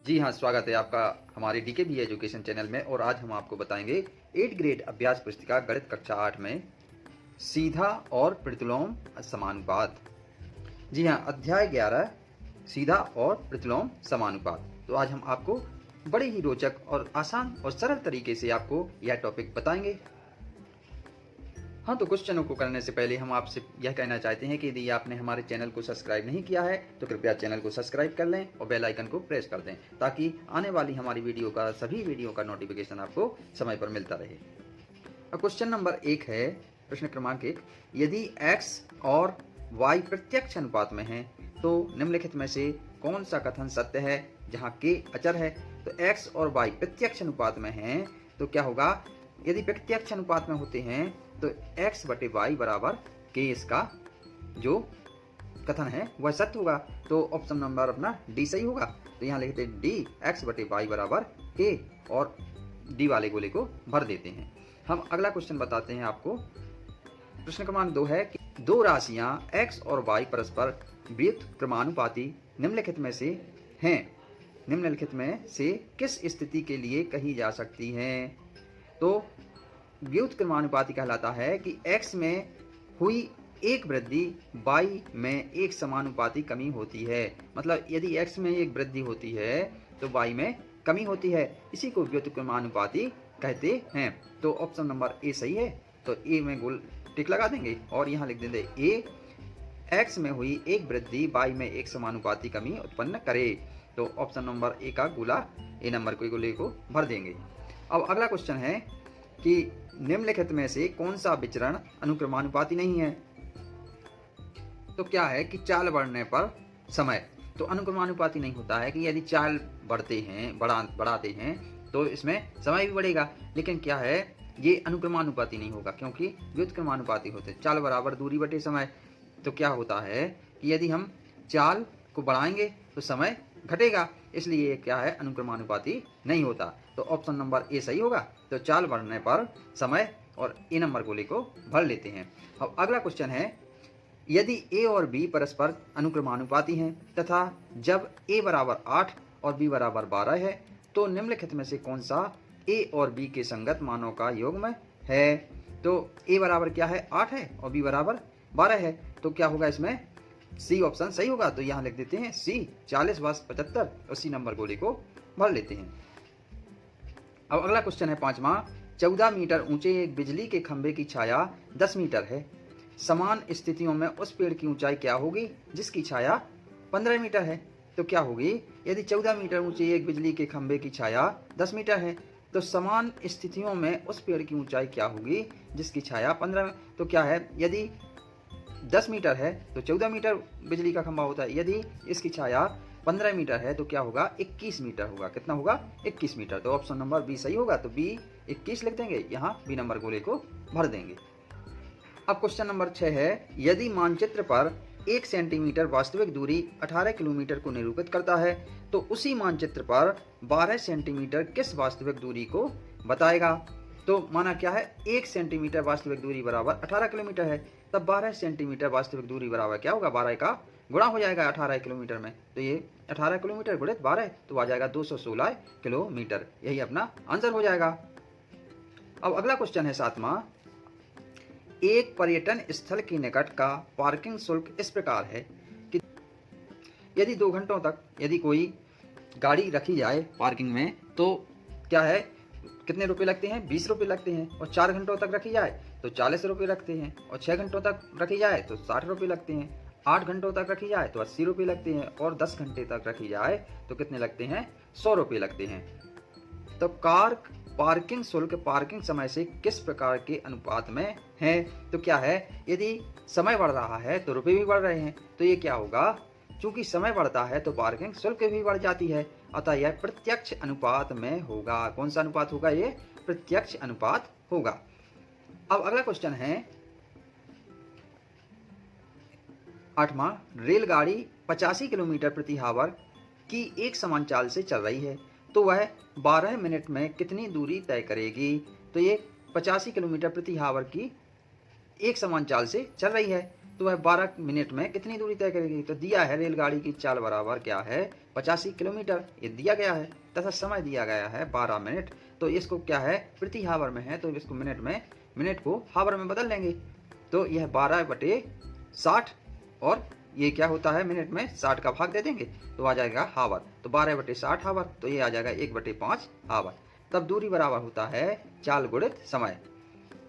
जी हाँ, स्वागत है आपका हमारे डीकेबी एजुकेशन चैनल में। और आज हम आपको बताएंगे 8th ग्रेड अभ्यास पुस्तिका गणित कक्षा 8 में सीधा और प्रतिलोम समानुपात। जी हाँ, अध्याय 11 सीधा और प्रतिलोम समानुपात। तो आज हम आपको बड़े ही रोचक और आसान और सरल तरीके से आपको यह टॉपिक बताएंगे। हाँ, तो क्वेश्चनों को करने से पहले हम आपसे यह कहना चाहते हैं कि यदि आपने हमारे चैनल को सब्सक्राइब नहीं किया है तो कृपया चैनल को सब्सक्राइब कर लें और बेल आइकन को प्रेस कर दें ताकि आने वाली हमारी सभी वीडियो का नोटिफिकेशन आपको समय पर मिलता रहे। अब क्वेश्चन नंबर 1 है, प्रश्न क्रमांक 1, यदि x और y प्रत्यक्ष अनुपात में है तो निम्नलिखित में से कौन सा कथन सत्य है जहाँ k अचर है। तो x और y प्रत्यक्ष अनुपात में है तो क्या होगा, यदि प्रत्यक्ष अनुपात में होते हैं तो x बटे वाई बराबर k, इसका जो कथन है वह सत्य होगा। तो ऑप्शन नंबर अपना डी सही होगा। तो यहाँ लिखते हैं डी, x बटे वाई बराबर k और डी वाले गोले को भर देते हैं। हम अगला क्वेश्चन बताते हैं आपको। प्रश्न क्रमांक 2 है कि दो राशियां x और y परस्पर व्युत्क्रमानुपाती क्रमानुपाती निम्नलिखित में से हैं, निम्नलिखित में से किस स्थिति के लिए कही जा सकती हैं। तो व्युत्क्रमानुपाती क्रमानुपाती कहलाता है कि x में हुई एक वृद्धि y में एक समानुपाती कमी होती है। मतलब यदि x में एक वृद्धि होती है तो y में कमी होती है, इसी को व्युत्क्रमानुपाती कहते हैं। तो ऑप्शन नंबर ए सही है। तो ए में गोल टिक लगा देंगे और यहाँ लिख देंगे ए, x में हुई एक वृद्धि y में एक समानुपाती कमी उत्पन्न करे। तो ऑप्शन नंबर ए का गोला, ए नंबर के गोले को भर देंगे। अब अगला क्वेश्चन है कि निम्नलिखित में से कौन सा विचरण अनुक्रमानुपाती नहीं है। तो क्या है कि चाल बढ़ने पर समय तो अनुक्रमानुपाती नहीं होता है कि यदि चाल बढ़ते हैं बढ़ाते हैं तो इसमें समय भी बढ़ेगा, लेकिन क्या है ये अनुक्रमानुपाती नहीं होगा क्योंकि व्युत्क्रमानुपाती होते हैं। चाल बराबर दूरी बटे समय। तो क्या होता है कि यदि हम चाल को बढ़ाएंगे तो समय घटेगा, इसलिए ये क्या है अनुक्रमानुपाती नहीं होता। तो ऑप्शन नंबर ए सही होगा। तो चाल बढ़ने पर समय और ए नंबर गोले को भर लेते हैं। अब अगला क्वेश्चन है, यदि ए और बी परस्पर अनुक्रमानुपाती हैं तथा जब ए बराबर 8 और बी बराबर 12 है तो निम्नलिखित में से कौन सा ए और बी के संगत मानों का युग्म है। तो ए बराबर क्या है 8 है और बी बराबर 12 है, तो क्या होगा इसमें सी ऑप्शन सही होगा। तो यहाँ लिख देते हैं सी, 40 + 75 और सी नंबर गोले को भर लेते हैं। अब अगला क्वेश्चन है 5वां, 14 मीटर ऊंचे एक बिजली के खंभे की छाया 10 मीटर है। समान स्थितियों में उस पेड़ की ऊंचाई क्या होगी जिसकी छाया 15 मीटर है। तो क्या होगी, यदि 14 मीटर ऊंचे एक बिजली के खंभे की छाया 10 मीटर है तो समान स्थितियों में उस पेड़ की ऊंचाई क्या होगी जिसकी छाया 15। तो क्या है, यदि 10 मीटर है तो 14 मीटर बिजली का खंभा होता है, यदि इसकी छाया 15 मीटर है तो क्या होगा 21 मीटर होगा। कितना होगा 21 मीटर। तो ऑप्शन नंबर बी सही होगा। तो बी 21 लिख देंगे, यहाँ बी नंबर गोले को भर देंगे। अब क्वेश्चन नंबर 6 है, यदि मानचित्र पर 1 सेंटीमीटर वास्तविक दूरी 18 किलोमीटर को निरूपित करता है तो उसी मानचित्र पर 12 सेंटीमीटर किस वास्तविक दूरी को बताएगा। तो माना क्या है 1 सेंटीमीटर वास्तविक दूरी बराबर 18 किलोमीटर है, तब 12 सेंटीमीटर वास्तविक दूरी बराबर क्या होगा, 12 का गुणा हो जाएगा 18 किलोमीटर में। तो ये 18 किलोमीटर गुणित 12 तो आ जाएगा 216 किलोमीटर, यही अपना आंसर हो जाएगा। अब अगला क्वेश्चन है 7वां, एक पर्यटन स्थल के निकट का पार्किंग शुल्क इस प्रकार है कि यदि 2 घंटों तक यदि कोई गाड़ी रखी जाए पार्किंग में तो क्या है कितने रुपए लगते हैं, 20 रुपये लगते हैं। और 4 घंटों तक रखी जाए तो 40 रुपये लगते हैं। और 6 घंटों तक रखी जाए तो 60 रुपये लगते हैं। 8 घंटों तक रखी जाए तो 80 रुपये लगते हैं। और 10 घंटे तक रखी जाए तो कितने लगते हैं, 100 रुपये लगते हैं। तो कार पार्किंग शुल्क पार्किंग समय से किस प्रकार के अनुपात में है। तो क्या है, यदि समय बढ़ रहा है तो रुपये भी बढ़ रहे हैं, तो ये क्या होगा, चूंकि समय बढ़ता है तो पार्किंग शुल्क भी बढ़ जाती है, अतः यह प्रत्यक्ष अनुपात में होगा। कौन सा अनुपात होगा, ये प्रत्यक्ष अनुपात होगा। अब अगला क्वेश्चन है 8वां, रेलगाड़ी 85 किलोमीटर प्रति आवर की एक समान चाल से चल रही है तो वह 12 मिनट में कितनी दूरी तय करेगी। तो ये 85 किलोमीटर प्रति आवर की एक समान चाल से चल रही है तो वह 12 मिनट में कितनी दूरी तय करेगी। तो दिया है रेलगाड़ी की चाल बराबर क्या है 85 किलोमीटर, ये दिया गया है, तथा समय दिया गया है 12 मिनट। तो इसको क्या है प्रति हावर में है, तो इसको मिनट को हावर में बदल लेंगे। तो यह 12/60 और ये क्या होता है मिनट में 60 का भाग दे देंगे तो आ जाएगा हावर। तो 12/60 हावर, तो ये आ जाएगा 1/5 हावर। तब दूरी बराबर होता है चाल गुणित समय।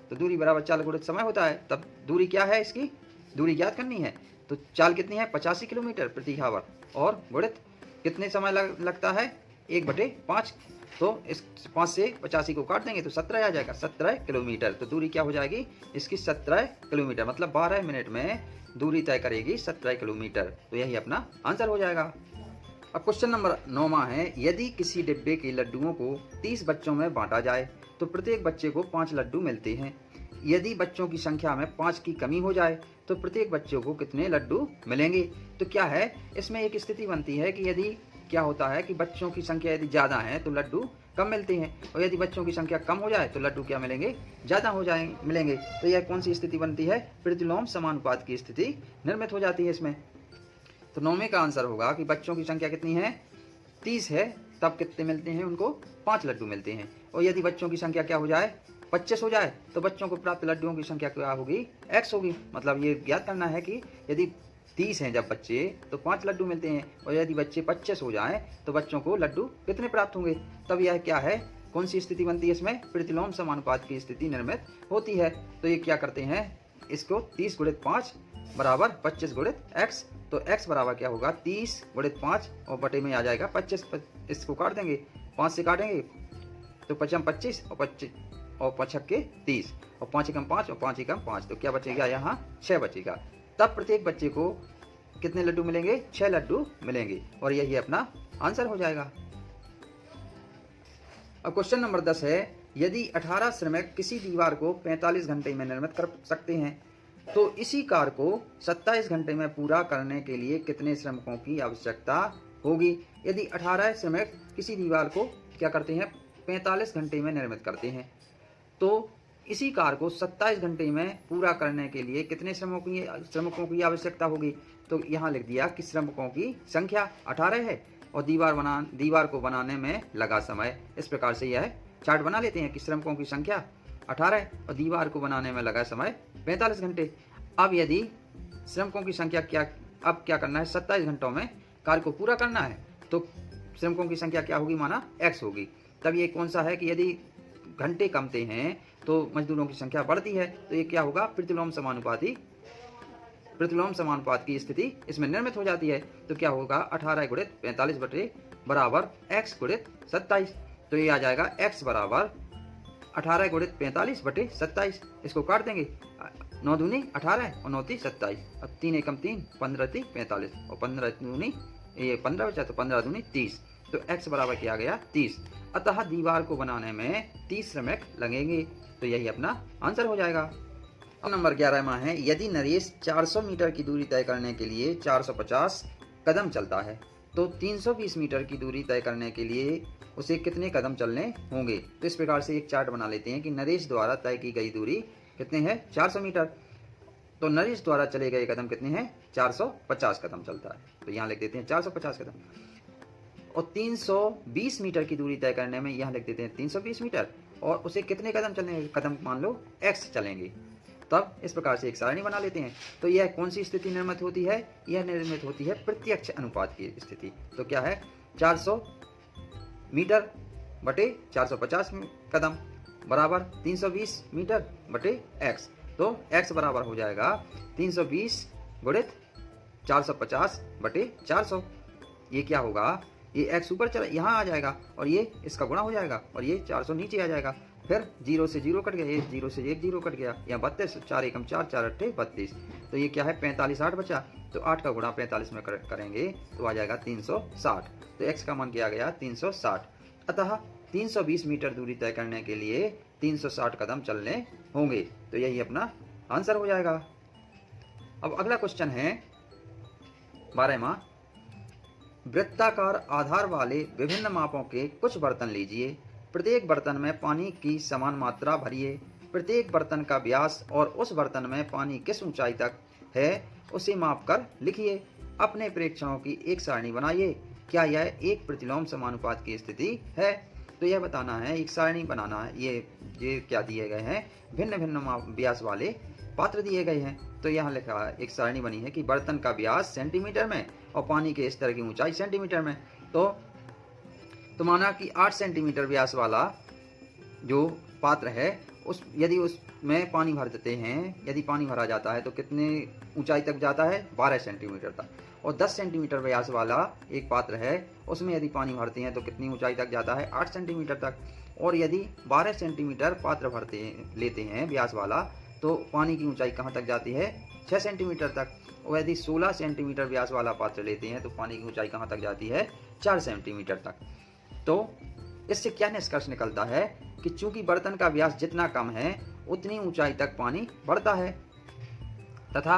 तो दूरी बराबर चाल गुणित समय होता है। तब दूरी क्या है, इसकी दूरी ज्ञात करनी है। तो चाल कितनी है 85 किलोमीटर प्रति हावर, और गुणित कितने समय लगता है 1/5। तो इस 5 से 85 को काट देंगे तो 17 आ जाएगा, 17 किलोमीटर। तो दूरी क्या हो जाएगी इसकी 17 किलोमीटर, मतलब 12 मिनट में दूरी तय करेगी 17 किलोमीटर। तो यही अपना आंसर हो जाएगा। अब क्वेश्चन नंबर 9वां है, यदि किसी डिब्बे के लड्डुओं को 30 बच्चों में बांटा जाए तो प्रत्येक बच्चे को 5 लड्डू मिलते हैं। यदि बच्चों की संख्या में 5 की कमी हो जाए तो प्रत्येक बच्चे को कितने लड्डू मिलेंगे। तो क्या है इसमें एक स्थिति बनती है कि यदि क्या होता है कि बच्चों की संख्या यदि ज़्यादा है तो लड्डू कम मिलते हैं, और यदि बच्चों की संख्या कम हो जाए तो लड्डू क्या मिलेंगे ज़्यादा मिलेंगे। तो यह कौन सी स्थिति बनती है प्रतिलोम समानुपात की स्थिति निर्मित हो जाती है इसमें। तो 9वें का आंसर होगा कि बच्चों की संख्या कितनी है 30 है, तब कितने मिलते हैं उनको 5 लड्डू मिलते हैं। और यदि बच्चों की संख्या क्या हो जाए 25 हो जाए तो बच्चों को प्राप्त लड्डुओं की संख्या क्या होगी x होगी। मतलब ये ज्ञात करना है कि यदि 30 हैं जब बच्चे तो 5 लड्डू मिलते हैं, और यदि बच्चे 25 हो जाएं तो बच्चों को लड्डू कितने प्राप्त होंगे। तब यह क्या है कौन सी स्थिति बनती है इसमें प्रतिलोम समानुपात की स्थिति निर्मित होती है। तो ये क्या करते हैं इसको 30 गुणित 5 बराबर 25 गुणित x। तो x बराबर क्या होगा 30 गुणित 5 और बटे में आ जाएगा 25। इसको काट देंगे 5 से काटेंगे तो 5 25 और 5 के 30 और 5 एकम 5 और 5 एकम 5, तो क्या बचेगा यहाँ 6 बचेगा। तब प्रत्येक बच्चे को कितने लड्डू मिलेंगे 6 लड्डू मिलेंगे, और यही अपना आंसर हो जाएगा। अब क्वेश्चन नंबर 10 है, यदि 18 श्रमिक किसी दीवार को 45 घंटे में निर्मित कर सकते हैं तो इसी कार्य को 27 घंटे में पूरा करने के लिए कितने श्रमिकों की आवश्यकता होगी। यदि 18 श्रमिक किसी दीवार को क्या करते हैं 45 घंटे में निर्मित करते हैं तो इसी कार्य को 27 घंटे में पूरा करने के लिए कितने श्रमिकों की आवश्यकता होगी। तो यहाँ लिख दिया कि श्रमिकों की संख्या 18 है और दीवार को बनाने में लगा समय। इस प्रकार से यह चार्ट बना लेते हैं कि श्रमिकों की संख्या 18 और दीवार को बनाने में लगा समय 45 घंटे। अब यदि श्रमिकों की संख्या क्या करना है 27 घंटों में कार्य को पूरा करना है तो श्रमिकों की संख्या क्या होगी माना x होगी। तब ये कौन सा है कि यदि घंटे कमते हैं तो मजदूरों की संख्या बढ़ती है, तो ये क्या होगा प्रतिलोम समानुपात की स्थिति इसमें निर्मित हो जाती है। तो क्या होगा 18 गुणित 45 बटे बराबर x गुणित 27। तो ये आ जाएगा x बराबर 18 गुणित 45 बटे 27। इसको काट देंगे 9 दूनी 18 और 9 ती 27। अब 3 एकम 3 15 ती 45 और 15 दूनी ये 15 बचा तो 15 दूनी 30। तो x बराबर किया गया 30। अतः दीवार को बनाने में 30 श्रमिक लगेंगे। तो यही अपना आंसर हो जाएगा। अब नंबर 11वां है, यदि नरेश 400 मीटर की दूरी तय करने के लिए 450 कदम चलता है तो 320 मीटर की दूरी तय करने के लिए उसे कितने कदम चलने होंगे। तो इस प्रकार से एक चार्ट बना लेते हैं कि नरेश द्वारा तय की गई दूरी कितने हैं 400 मीटर। तो नरेश द्वारा चले गए कदम कितने हैं 450 कदम चलता है। तो यहाँ लिख देते हैं 450 कदम, और 320 मीटर की दूरी तय करने में यहाँ लिख देते हैं 320 मीटर, और उसे कितने कदम चलेंगे कदम मान लो x चलेंगे। तब इस प्रकार से एक सारणी बना लेते हैं। तो यह कौन सी स्थिति निर्मित होती है, यह निर्मित होती है प्रत्यक्ष अनुपात की स्थिति। तो क्या है 400 मीटर बटे 450 कदम बराबर 320 मीटर बटे x। तो x बराबर हो जाएगा 320 गुणित 450 बटे 400। ये क्या होगा ये x ऊपर चला यहाँ आ जाएगा और ये इसका गुणा हो जाएगा और ये 400 नीचे आ जाएगा। फिर 0 से 0 कट गया, ये 0 से 1 0 कट गया, यहाँ 32 4 एकम 4 4 अट्ठे 32। तो ये क्या है 45 8 बचा, तो 8 का गुणा 45 में करेंगे तो आ जाएगा 360। तो x का मान किया गया 360। अतः 320 मीटर दूरी तय करने के लिए 360 कदम चलने होंगे। तो यही अपना आंसर हो जाएगा। अब अगला क्वेश्चन है 12वां, वृत्ताकार आधार वाले विभिन्न मापों के कुछ बर्तन लीजिए। प्रत्येक बर्तन में पानी की समान मात्रा भरिए। प्रत्येक बर्तन का व्यास और उस बर्तन में पानी किस ऊंचाई तक है उसे मापकर लिखिए। अपने प्रेक्षणों की एक सारणी बनाइए। क्या यह एक प्रतिलोम समानुपात की स्थिति है? तो यह बताना है, एक सारणी बनाना है। ये क्या दिए गए हैं? भिन्न भिन्न व्यास वाले पात्र दिए गए हैं। तो यहाँ लिखा है, एक सारणी बनी है कि बर्तन का व्यास सेंटीमीटर में और पानी के स्तर की ऊंचाई सेंटीमीटर में। तो माना कि 8 सेंटीमीटर व्यास वाला जो पात्र है, यदि उसमें पानी भर देते हैं, यदि पानी भरा जाता है तो कितने ऊंचाई तक जाता है? 12 सेंटीमीटर तक। और 10 सेंटीमीटर व्यास वाला एक पात्र है, उसमें यदि पानी भरते हैं तो कितनी ऊंचाई तक जाता है? 8 सेंटीमीटर तक। और यदि 12 सेंटीमीटर पात्र लेते हैं व्यास वाला, तो पानी की ऊंचाई कहाँ तक जाती है? 6 सेंटीमीटर तक। और यदि 16 सेंटीमीटर व्यास वाला पात्र लेते हैं तो पानी की ऊंचाई कहाँ तक जाती है? 4 सेंटीमीटर तक। तो इससे क्या निष्कर्ष निकलता है कि चूंकि बर्तन का व्यास जितना कम है उतनी ऊंचाई तक पानी बढ़ता है, तथा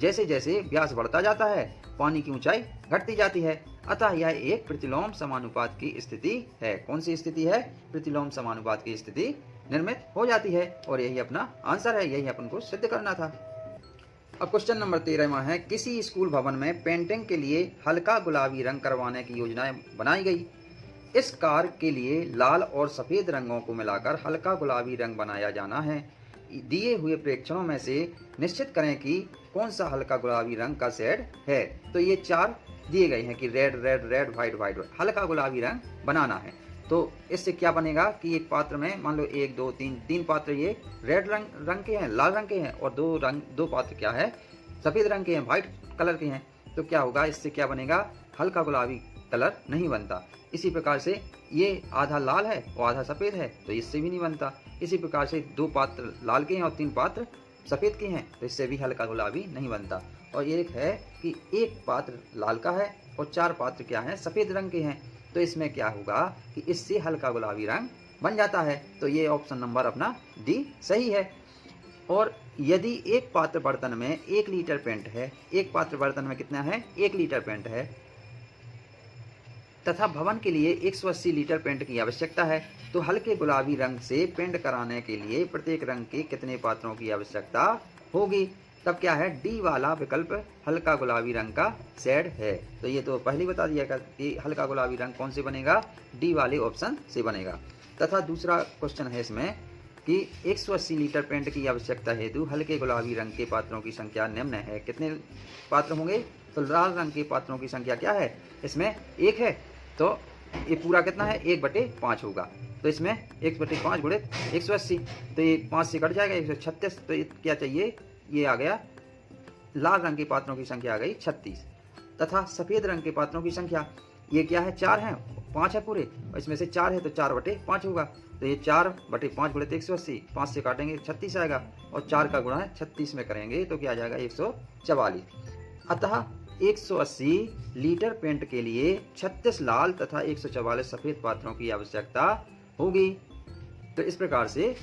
जैसे जैसे व्यास बढ़ता जाता है पानी की ऊंचाई घटती जाती है। अतः यह एक प्रतिलोम समानुपात की स्थिति है। कौन सी स्थिति है? प्रतिलोम समानुपात की स्थिति निर्मित हो जाती है। और यही अपना आंसर है, यही अपन को सिद्ध करना था। अब क्वेश्चन नंबर 13वां है, किसी स्कूल भवन में पेंटिंग के लिए हल्का गुलाबी रंग करवाने की योजना बनाई गई। इस कार्य के लिए लाल और सफेद रंगों को मिलाकर हल्का गुलाबी रंग बनाया जाना है। दिए हुए प्रेक्षणों में से निश्चित करें कि कौन सा हल्का गुलाबी रंग का शेड है। तो ये 4 दिए गए हैं कि red red red white white, हल्का गुलाबी रंग बनाना है। तो इससे क्या बनेगा कि एक पात्र में मान लो 1 2 3 पात्र ये रेड रंग के हैं, लाल रंग के हैं, और 2 पात्र क्या है? सफेद रंग के हैं, व्हाइट कलर के हैं। तो क्या होगा? इससे क्या बनेगा? हल्का गुलाबी कलर नहीं बनता। इसी प्रकार से ये आधा लाल है और आधा सफेद है, तो इससे भी नहीं बनता। इसी प्रकार से 2 पात्र लाल के हैं और 3 पात्र सफेद के हैं, तो इससे भी हल्का गुलाबी नहीं बनता। और ये एक है कि 1 पात्र लाल का है और 4 पात्र क्या हैं? सफेद रंग के हैं। तो इसमें क्या होगा कि इससे हल्का गुलाबी रंग बन जाता है। तो ये ऑप्शन नंबर अपना डी सही है। और यदि एक पात्र बर्तन में 1 लीटर पेंट है, एक पात्र बर्तन में कितना है? 1 लीटर पेंट है, तथा भवन के लिए 180 लीटर पेंट की आवश्यकता है, तो हल्के गुलाबी रंग से पेंट कराने के लिए प्रत्येक रंग के कितने पात्रों की आवश्यकता होगी? तब क्या है? डी वाला विकल्प हल्का गुलाबी रंग का शेड है। तो ये तो पहले बता दिया कि हल्का गुलाबी रंग कौन से बनेगा? डी वाले ऑप्शन से बनेगा। तथा दूसरा क्वेश्चन है इसमें कि 180 लीटर पेंट की आवश्यकता हेतु हल्के गुलाबी रंग के पात्रों की संख्या निम्न है। कितने पात्र होंगे? तो लाल रंग के पात्रों की संख्या क्या है? इसमें 1 है, तो ये पूरा कितना है? 1/5 होगा। तो इसमें 1/5 गुणे 180, तो ये 5 से कट जाएगा 136। तो ये क्या चाहिए? ये आ गया लाल रंग के पात्रों की संख्या आ गई 36। तथा सफेद रंग के पात्रों की संख्या ये क्या है? 4 है, 5 है पूरे, इसमें से 4 है तो 4/5 होगा। तो ये 4/5 गुणे 180, 5 से काटेंगे 36 आएगा, और 4 का गुणा 36 में करेंगे तो क्या आ जाएगा? 144। अतः 180 लीटर पेंट के लिए 36 लाल तथा 144 सफेद पात्रों की आवश्यकता होगी। तो इस प्रकार से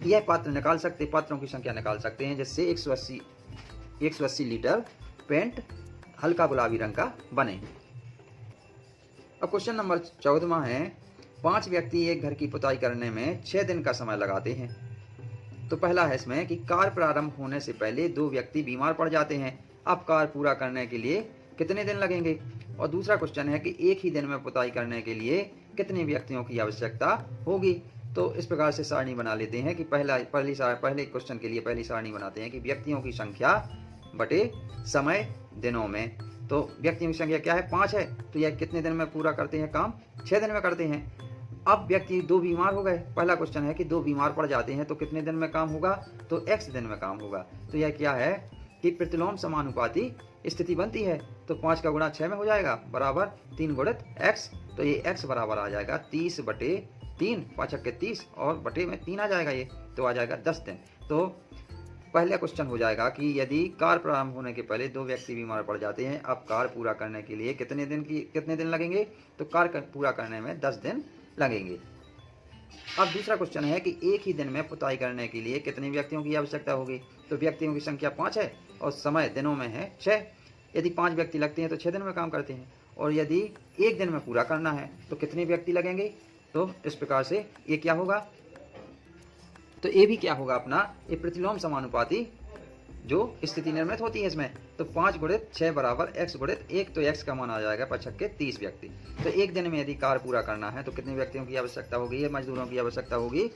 यह पात्रों की संख्या निकाल सकते हैं, जिससे 180 लीटर पेंट हल्का गुलाबी रंग का बने। अब क्वेश्चन नंबर 14वां है, 5 व्यक्ति एक घर की पुताई करने में 6 दिन का समय लगाते हैं। तो पहला है इसमें कि कार्य प्रारंभ होने से पहले 2 व्यक्ति बीमार पड़ जाते हैं। अब कार्य पूरा करने के लिए कितने दिन लगेंगे? और दूसरा क्वेश्चन है कि एक ही दिन में पुताई करने के लिए कितने व्यक्तियों की आवश्यकता होगी? तो इस प्रकार से सारणी बना लेते हैं कि पहले क्वेश्चन के लिए पहली सारणी बनाते हैं कि व्यक्तियों की संख्या बटे समय दिनों में। तो व्यक्तियों की संख्या क्या है? 5 है, तो यह कितने दिन में पूरा करते हैं काम? 6 दिन में करते हैं। अब व्यक्ति 2 बीमार हो गए। पहला क्वेश्चन है कि 2 बीमार पड़ जाते हैं तो कितने दिन में काम होगा? तो x दिन में काम होगा। तो यह क्या है कि प्रतिलोम समानुपाती स्थिति बनती है। तो 5 का गुणा 6 में हो जाएगा बराबर 3 गुणित x। तो ये x बराबर आ जाएगा 30/3, 5 के 30 और बटे में 3 आ जाएगा, ये तो आ जाएगा 10 दिन। तो पहला क्वेश्चन हो जाएगा कि यदि कार्य प्रारंभ होने के पहले 2 व्यक्ति बीमार पड़ जाते हैं, अब कार्य पूरा करने के लिए कितने दिन लगेंगे? तो कार्य पूरा करने में 10 दिन लगेंगे। अब दूसरा क्वेश्चन है कि एक ही दिन में पुताई करने के लिए कितने व्यक्तियों की आवश्यकता होगी? तो व्यक्तियों की संख्या 5 है और समय दिनों में है 6। यदि 5 व्यक्ति लगते हैं तो 6 दिन में काम करते हैं, और यदि एक दिन में पूरा करना है तो कितने व्यक्ति लगेंगे? तो इस प्रकार से ये क्या होगा? तो ये भी क्या होगा अपना? ये प्रतिलोम समानुपाती जो स्थिति निर्मित होती है इसमें। तो 5 गुणित 6 बराबर x गुणित 1, तो x का मान आ जाएगा 5 छक्के 30 व्यक्ति। तो एक दिन में यदि कार्य पूरा करना है तो कितने व्यक्तियों की आवश्यकता होगी? मजदूरों की आवश्यकता होगी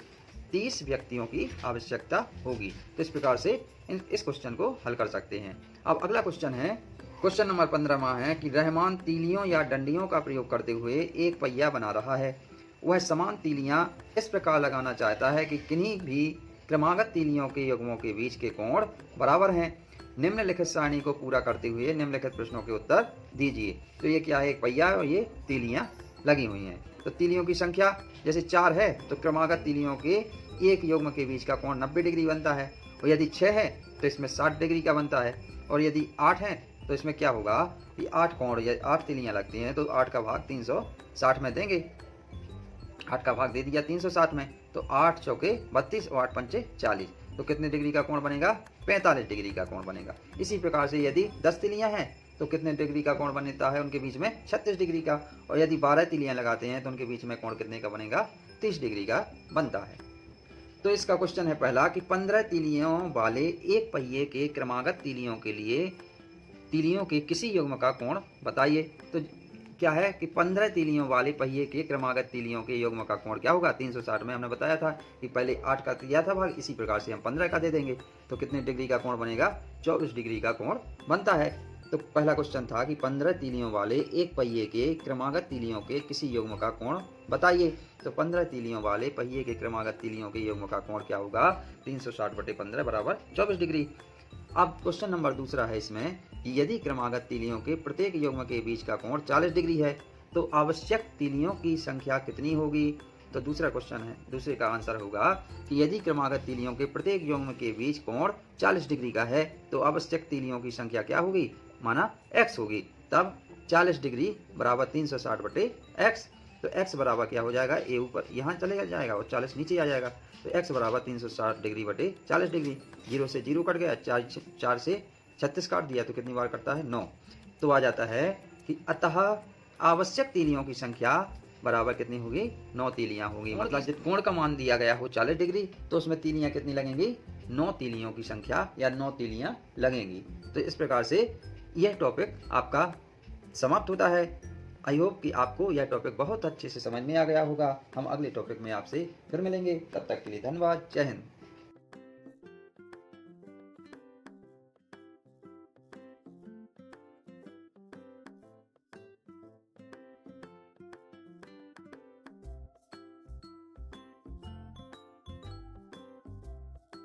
30 व्यक्तियों की आवश्यकता होगी। तो इस प्रकार से इस क्वेश्चन को हल कर सकते हैं। अब अगला क्वेश्चन है, क्वेश्चन नंबर 15 है कि रहमान तीलियों या डंडियों का प्रयोग करते हुए एक पहिया बना रहा है। वह समान तीलियां इस प्रकार लगाना चाहता है कि किन्हीं भी क्रमागत तीलियों के युग्मों के बीच के कोण बराबर हैं। निम्नलिखित सारणी को पूरा करते हुए निम्नलिखित प्रश्नों के उत्तर दीजिए। तो ये क्या है? एक पहिया है और ये तीलियां लगी हुई हैं। तो तीलियों की संख्या जैसे 4 है तो क्रमागत तीलियों के एक युग्म के बीच का कोण 90 डिग्री बनता है, और यदि 6 है तो इसमें 60 डिग्री का बनता है, और यदि 8 है तो इसमें क्या होगा कि 8 कोण या 8 तीलियां लगती हैं, तो 8 का भाग 360 में देंगे। 8 का भाग दे दिया 360 में, तो 8 चौके 32 और 8 पंचे 40, तो कितने डिग्री का कोण बनेगा? 45 डिग्री का कोण बनेगा। इसी प्रकार से यदि 10 तीलियां हैं तो कितने डिग्री का कोण बनता है? उनके बीच में 36 डिग्री का, और यदि 12 तीलियां लगाते हैं तो उनके बीच में कोण कितने का बनेगा? 30 डिग्री का बनता है। तो इसका क्वेश्चन है पहला कि 15 तीलियों वाले एक पहिए के क्रमागत तीलियों के लिए तीलियों के किसी युग्म का कोण बताइए। तो क्या है कि 15 तीलियों वाले पहिए के क्रमागत तीलियों के युग्म का कोण क्या होगा? 360 में हमने बताया था कि पहले 8 का दिया था भाग, इसी प्रकार से हम 15 का दे देंगे, तो कितने डिग्री का कोण बनेगा? 24 डिग्री का कोण बनता है। तो पहला क्वेश्चन था कि 15 तीलियों वाले एक पहिए के क्रमागत तीलियों के किसी युग्म का कोण बताइए। तो 15 तीलियों वाले पहिए के क्रमागत तीलियों के युग्म का कोण क्या होगा? 360/15 बराबर 24 डिग्री। अब क्वेश्चन नंबर दूसरा है इसमें कि यदि क्रमागत तीलियों के प्रत्येक युग्म के बीच का कोण 40 डिग्री है तो आवश्यक तीलियों की संख्या कितनी होगी? तो दूसरा क्वेश्चन है, दूसरे का आंसर होगा कि यदि क्रमागत तीलियों के प्रत्येक युग्म के बीच कोण 40 डिग्री का है तो आवश्यक तीलियों की संख्या क्या होगी? माना x होगी। तब 40 डिग्री बराबर 360/x, तो x बराबर क्या हो जाएगा? ए ऊपर यहाँ चले जाएगा और 40 नीचे आ जाएगा, तो x बराबर 360 डिग्री बटे 40 डिग्री। 0 से 0 कट गया, 4 से 36 काट दिया, तो कितनी बार कटता है? 9। तो आ जाता है कि अतः आवश्यक तीलियों की संख्या बराबर कितनी होगी? 9 तीलियां होंगी। मतलब जिस कोण का मान दिया गया हो 40 डिग्री, तो उसमें तीलियां कितनी लगेंगी? 9 तीलियों की संख्या या 9 तीलियां लगेंगी। तो इस प्रकार से यह टॉपिक आपका समाप्त होता है। आई होप कि आपको यह टॉपिक बहुत अच्छे से समझ में आ गया होगा। हम अगले टॉपिक में आपसे फिर मिलेंगे, तब तक के लिए धन्यवाद। जय हिंद।